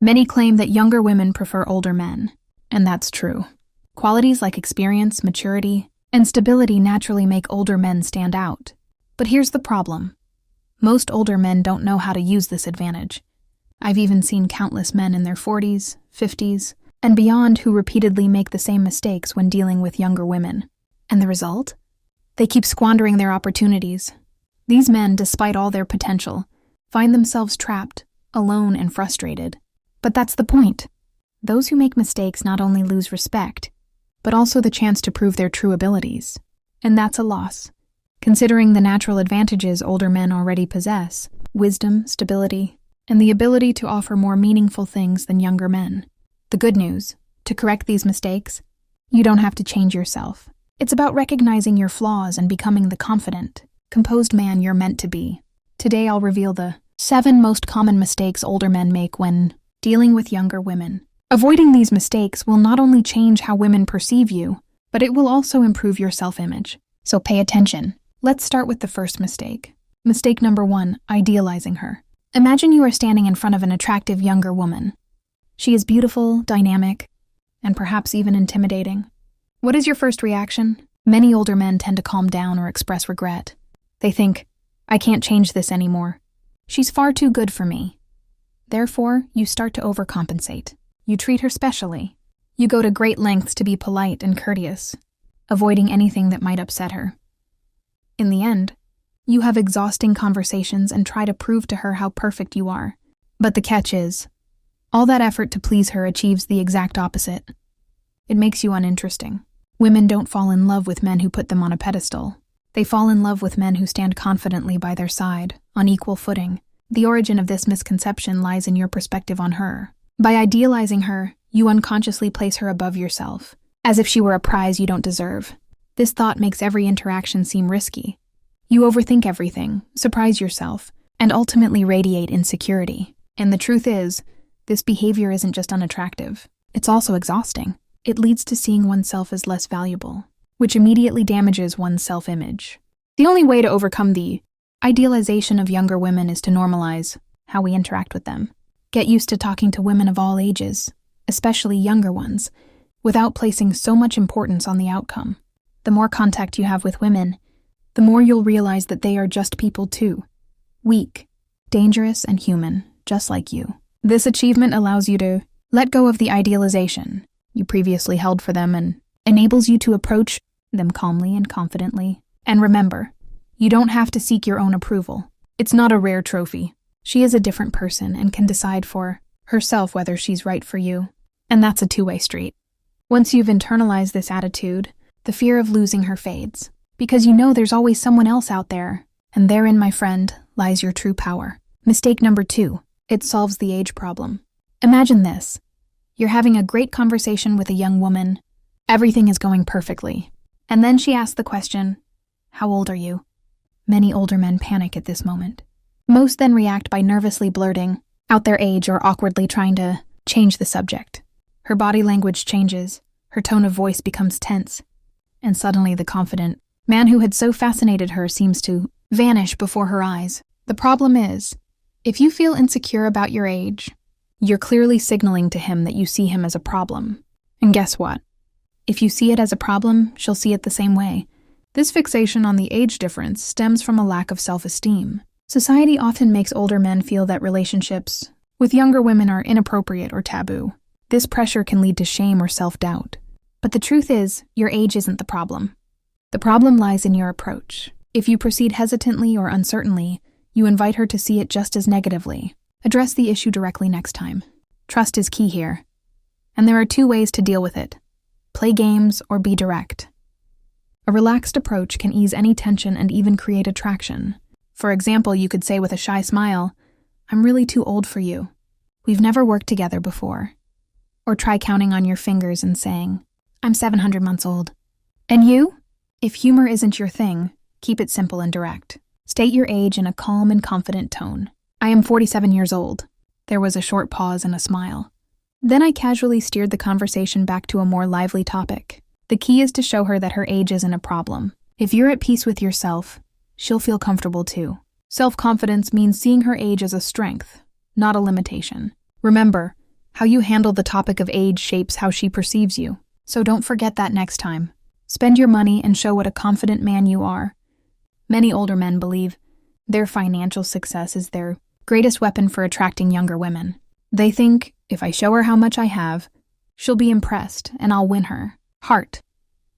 Many claim that younger women prefer older men, and that's true. Qualities like experience, maturity, and stability naturally make older men stand out. But here's the problem. Most older men don't know how to use this advantage. I've even seen countless men in their 40s, 50s, and beyond who repeatedly make the same mistakes when dealing with younger women. And the result? They keep squandering their opportunities. These men, despite all their potential, find themselves trapped, alone, and frustrated. But that's the point. Those who make mistakes not only lose respect, but also the chance to prove their true abilities. And that's a loss, considering the natural advantages older men already possess: wisdom, stability, and the ability to offer more meaningful things than younger men. The good news, to correct these mistakes, you don't have to change yourself. It's about recognizing your flaws and becoming the confident, composed man you're meant to be. Today I'll reveal the 7 most common mistakes older men make when dealing with younger women. Avoiding these mistakes will not only change how women perceive you, but it will also improve your self-image. So pay attention. Let's start with the first mistake. Mistake number 1, idealizing her. Imagine you are standing in front of an attractive younger woman. She is beautiful, dynamic, and perhaps even intimidating. What is your first reaction? Many older men tend to calm down or express regret. They think, I can't change this anymore. She's far too good for me. Therefore, you start to overcompensate. You treat her specially. You go to great lengths to be polite and courteous, avoiding anything that might upset her. In the end, you have exhausting conversations and try to prove to her how perfect you are. But the catch is, all that effort to please her achieves the exact opposite. It makes you uninteresting. Women don't fall in love with men who put them on a pedestal. They fall in love with men who stand confidently by their side, on equal footing. The origin of this misconception lies in your perspective on her. By idealizing her, you unconsciously place her above yourself, as if she were a prize you don't deserve. This thought makes every interaction seem risky. You overthink everything, surprise yourself, and ultimately radiate insecurity. And the truth is, this behavior isn't just unattractive, it's also exhausting. It leads to seeing oneself as less valuable, which immediately damages one's self-image. The only way to overcome the idealization of younger women is to normalize how we interact with them. Get used to talking to women of all ages, especially younger ones, without placing so much importance on the outcome. The more contact you have with women, the more you'll realize that they are just people too. Weak, dangerous, and human, just like you. This achievement allows you to let go of the idealization you previously held for them and enables you to approach them calmly and confidently. And remember, you don't have to seek your own approval. It's not a rare trophy. She is a different person and can decide for herself whether she's right for you. And that's a two-way street. Once you've internalized this attitude, the fear of losing her fades, because you know there's always someone else out there, and therein, my friend, lies your true power. Mistake number 2, it solves the age problem. Imagine this. You're having a great conversation with a young woman. Everything is going perfectly. And then she asks the question, how old are you? Many older men panic at this moment. Most then react by nervously blurting out their age or awkwardly trying to change the subject. Her body language changes, her tone of voice becomes tense, and suddenly the confident man who had so fascinated her seems to vanish before her eyes. The problem is, if you feel insecure about your age, you're clearly signaling to him that you see him as a problem. And guess what? If you see it as a problem, she'll see it the same way. This fixation on the age difference stems from a lack of self-esteem. Society often makes older men feel that relationships with younger women are inappropriate or taboo. This pressure can lead to shame or self-doubt. But the truth is, your age isn't the problem. The problem lies in your approach. If you proceed hesitantly or uncertainly, you invite her to see it just as negatively. Address the issue directly next time. Trust is key here. And there are 2 ways to deal with it. Play games or be direct. A relaxed approach can ease any tension and even create attraction. For example, you could say with a shy smile, I'm really too old for you. We've never worked together before. Or try counting on your fingers and saying, I'm 700 months old. And you? If humor isn't your thing, keep it simple and direct. State your age in a calm and confident tone. I am 47 years old. There was a short pause and a smile. Then I casually steered the conversation back to a more lively topic. The key is to show her that her age isn't a problem. If you're at peace with yourself, she'll feel comfortable too. Self-confidence means seeing her age as a strength, not a limitation. Remember, How you handle the topic of age shapes how she perceives you. So don't forget that next time. Spend your money and show what a confident man you are. Many older men believe their financial success is their greatest weapon for attracting younger women. They think, if I show her how much I have, she'll be impressed and I'll win her heart.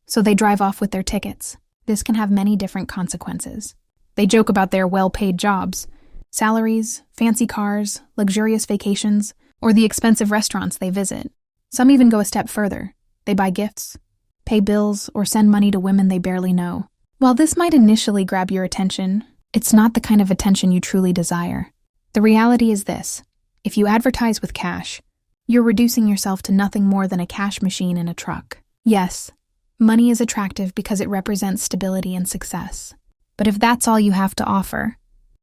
So they drive off with their tickets. This can have many different consequences. They joke about their well-paid jobs, salaries, fancy cars, luxurious vacations, or the expensive restaurants they visit. Some even go a step further. They buy gifts, pay bills, or send money to women they barely know. While this might initially grab your attention, it's not the kind of attention you truly desire. The reality is this: if you advertise with cash, you're reducing yourself to nothing more than a cash machine in a truck. Yes, money is attractive because it represents stability and success. But if that's all you have to offer,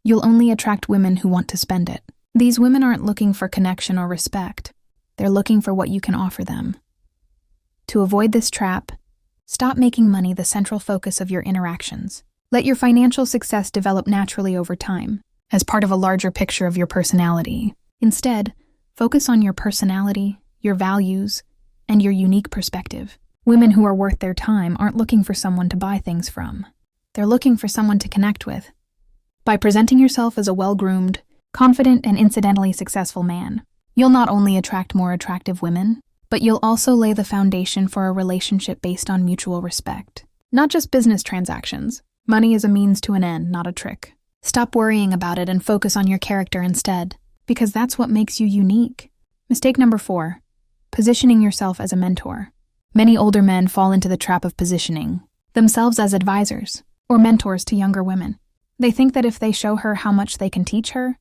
you'll only attract women who want to spend it. These women aren't looking for connection or respect. They're looking for what you can offer them. To avoid this trap, stop making money the central focus of your interactions. Let your financial success develop naturally over time, as part of a larger picture of your personality. Instead, focus on your personality, your values, and your unique perspective. Women who are worth their time aren't looking for someone to buy things from. They're looking for someone to connect with. By presenting yourself as a well-groomed, confident, and incidentally successful man, you'll not only attract more attractive women, but you'll also lay the foundation for a relationship based on mutual respect. Not just business transactions. Money is a means to an end, not a trick. Stop worrying about it and focus on your character instead, because that's what makes you unique. Mistake number 4, positioning yourself as a mentor. Many older men fall into the trap of positioning themselves as advisors or mentors to younger women. They think that if they show her how much they can teach her,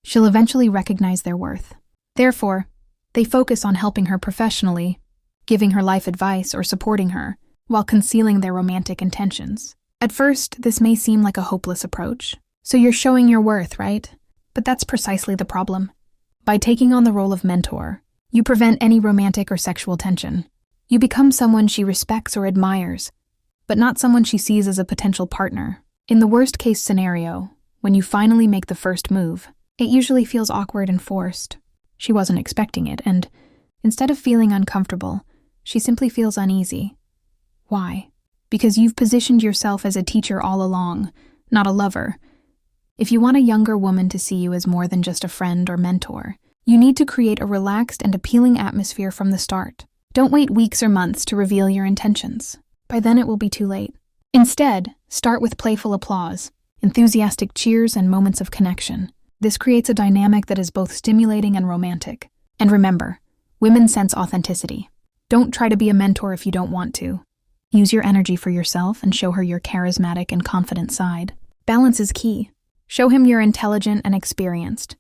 she'll eventually recognize their worth. Therefore, they focus on helping her professionally, giving her life advice or supporting her, while concealing their romantic intentions. At first, this may seem like a hopeless approach. So you're showing your worth, right? But that's precisely the problem. By taking on the role of mentor, you prevent any romantic or sexual tension. You become someone she respects or admires, but not someone she sees as a potential partner. In the worst-case scenario, when you finally make the first move, it usually feels awkward and forced. She wasn't expecting it, and instead of feeling uncomfortable, she simply feels uneasy. Why? Because you've positioned yourself as a teacher all along, not a lover. If you want a younger woman to see you as more than just a friend or mentor, you need to create a relaxed and appealing atmosphere from the start. Don't wait weeks or months to reveal your intentions. By then it will be too late. Instead, start with playful applause, enthusiastic cheers, and moments of connection. This creates a dynamic that is both stimulating and romantic. And remember, women sense authenticity. Don't try to be a mentor if you don't want to. Use your energy for yourself and show her your charismatic and confident side. Balance is key. Show him you're intelligent and experienced.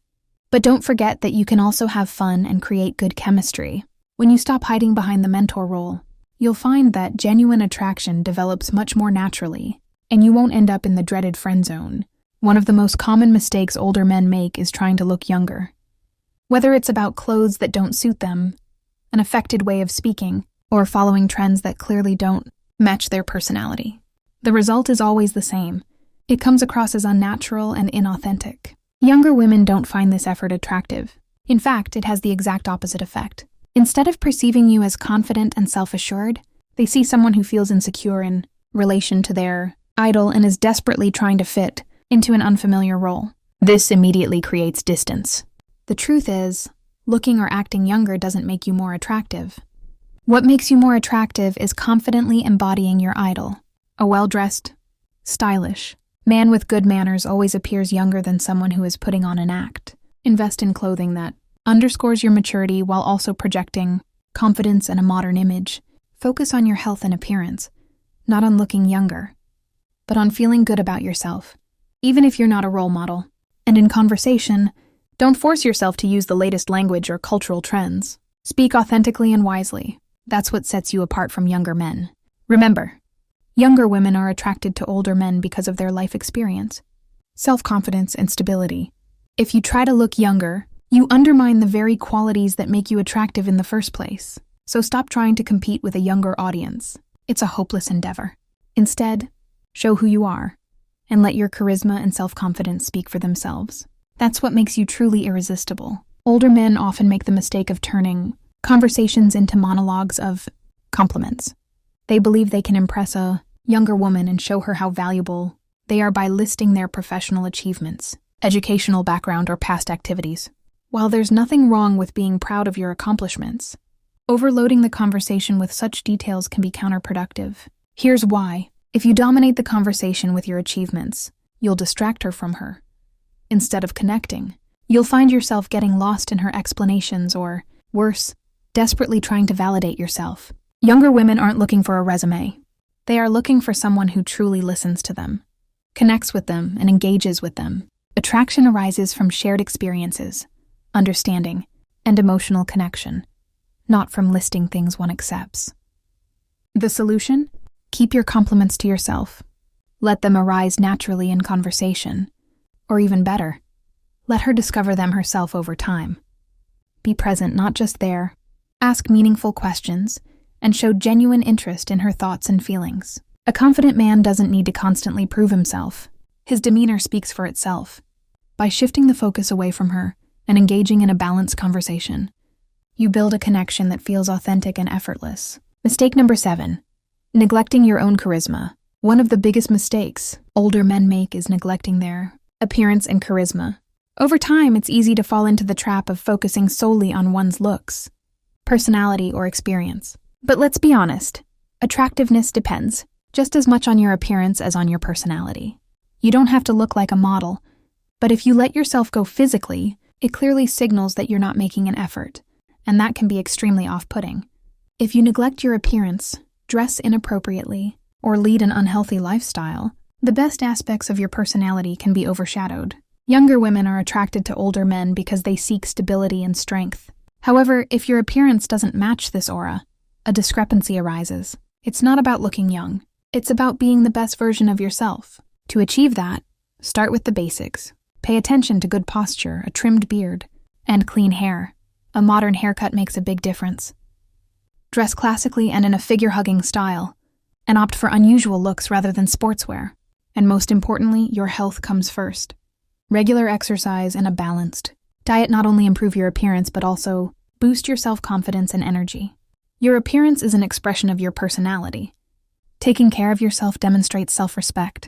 But don't forget that you can also have fun and create good chemistry. When you stop hiding behind the mentor role, you'll find that genuine attraction develops much more naturally, and you won't end up in the dreaded friend zone. One of the most common mistakes older men make is trying to look younger. Whether it's about clothes that don't suit them, an affected way of speaking, or following trends that clearly don't match their personality. The result is always the same. It comes across as unnatural and inauthentic. Younger women don't find this effort attractive. In fact, it has the exact opposite effect. Instead of perceiving you as confident and self-assured, they see someone who feels insecure in relation to their idol and is desperately trying to fit into an unfamiliar role. This immediately creates distance. The truth is, looking or acting younger doesn't make you more attractive. What makes you more attractive is confidently embodying your idol. A well-dressed, stylish man with good manners always appears younger than someone who is putting on an act. Invest in clothing that underscores your maturity while also projecting confidence and a modern image. Focus on your health and appearance, not on looking younger, but on feeling good about yourself, even if you're not a role model. And in conversation, don't force yourself to use the latest language or cultural trends. Speak authentically and wisely. That's what sets you apart from younger men. Remember, younger women are attracted to older men because of their life experience, self-confidence, and stability. If you try to look younger, you undermine the very qualities that make you attractive in the first place. So stop trying to compete with a younger audience. It's a hopeless endeavor. Instead, show who you are, and let your charisma and self-confidence speak for themselves. That's what makes you truly irresistible. Older men often make the mistake of turning conversations into monologues of compliments. They believe they can impress a younger woman and show her how valuable they are by listing their professional achievements, educational background, or past activities. While there's nothing wrong with being proud of your accomplishments, overloading the conversation with such details can be counterproductive. Here's why. If you dominate the conversation with your achievements, you'll distract her from her. Instead of connecting, you'll find yourself getting lost in her explanations or, worse, desperately trying to validate yourself. Younger women aren't looking for a resume. They are looking for someone who truly listens to them, connects with them, and engages with them. Attraction arises from shared experiences, understanding, and emotional connection, not from listing things one accepts. The solution? Keep your compliments to yourself. Let them arise naturally in conversation. Or even better, let her discover them herself over time. Be present, not just there. Ask meaningful questions and show genuine interest in her thoughts and feelings. A confident man doesn't need to constantly prove himself. His demeanor speaks for itself. By shifting the focus away from her and engaging in a balanced conversation, you build a connection that feels authentic and effortless. Mistake number 7. Neglecting your own charisma. One of the biggest mistakes older men make is neglecting their appearance and charisma. Over time, it's easy to fall into the trap of focusing solely on one's looks, personality, or experience. But let's be honest, attractiveness depends just as much on your appearance as on your personality. You don't have to look like a model, but if you let yourself go physically, it clearly signals that you're not making an effort, and that can be extremely off-putting. If you neglect your appearance, dress inappropriately, or lead an unhealthy lifestyle, the best aspects of your personality can be overshadowed. Younger women are attracted to older men because they seek stability and strength. However, if your appearance doesn't match this aura, a discrepancy arises. It's not about looking young. It's about being the best version of yourself. To achieve that, start with the basics. Pay attention to good posture, a trimmed beard, and clean hair. A modern haircut makes a big difference. Dress classically and in a figure-hugging style, and opt for unusual looks rather than sportswear. And most importantly, your health comes first. Regular exercise and a balanced diet not only improve your appearance but also boost your self-confidence and energy. Your appearance is an expression of your personality. Taking care of yourself demonstrates self-respect,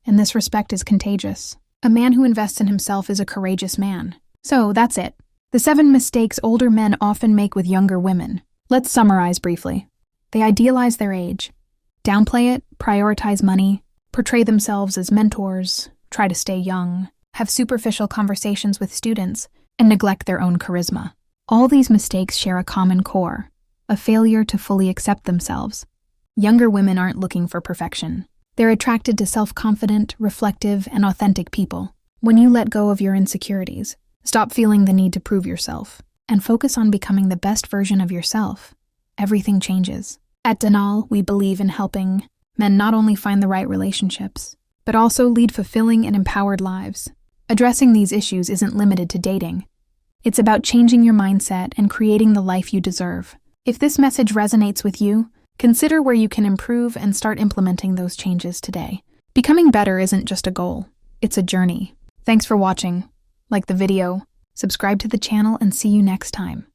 and this respect is contagious. A man who invests in himself is a courageous man. So, that's it. The 7 mistakes older men often make with younger women. Let's summarize briefly. They idealize their age, downplay it, prioritize money, portray themselves as mentors, try to stay young, have superficial conversations with students, and neglect their own charisma. All these mistakes share a common core, a failure to fully accept themselves. Younger women aren't looking for perfection. They're attracted to self-confident, reflective, and authentic people. When you let go of your insecurities, stop feeling the need to prove yourself, and focus on becoming the best version of yourself, everything changes. At Denal, we believe in helping men not only find the right relationships, but also lead fulfilling and empowered lives. Addressing these issues isn't limited to dating. It's about changing your mindset and creating the life you deserve. If this message resonates with you, consider where you can improve and start implementing those changes today. Becoming better isn't just a goal, it's a journey. Thanks for watching. Like the video, subscribe to the channel, and see you next time.